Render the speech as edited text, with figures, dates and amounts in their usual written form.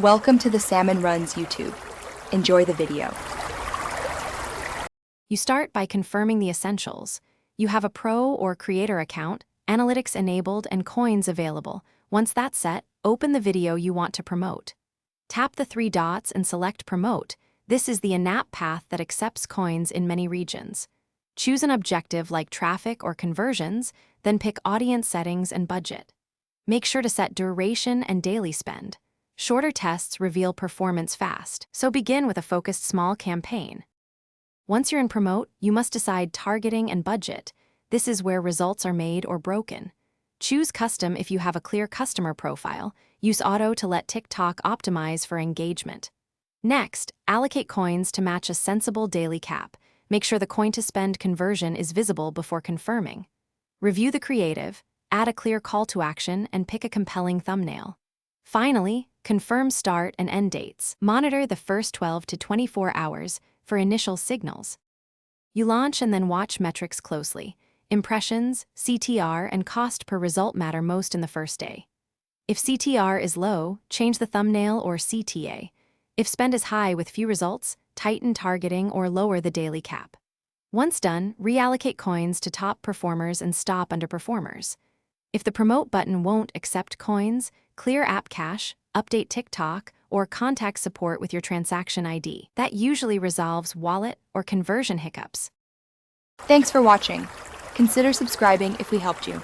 Welcome to the Salmon Runs YouTube. Enjoy the video. You start by confirming the essentials. You have a pro or creator account, analytics enabled, and coins available. Once that's set, open the video you want to promote. Tap the three dots and select Promote. This is the in-app path that accepts coins in many regions. Choose an objective like traffic or conversions, then pick audience settings and budget. Make sure to set duration and daily spend. Shorter tests reveal performance fast, so begin with a focused small campaign. Once you're in Promote, you must decide targeting and budget. This is where results are made or broken. Choose Custom if you have a clear customer profile. Use Auto to let TikTok optimize for engagement. Next, allocate coins to match a sensible daily cap. Make sure the coin-to-spend conversion is visible before confirming. Review the creative, add a clear call to action, and pick a compelling thumbnail. Finally, confirm start and end dates. Monitor the first 12 to 24 hours for initial signals. You launch and then watch metrics closely. Impressions, CTR, and cost per result matter most in the first day. If CTR is low, change the thumbnail or CTA. If spend is high with few results, tighten targeting or lower the daily cap. Once done, reallocate coins to top performers and stop underperformers. If the promote button won't accept coins, clear app cache, update TikTok, or contact support with your transaction ID. That usually resolves wallet or conversion hiccups. Thanks for watching. Consider subscribing if we helped you.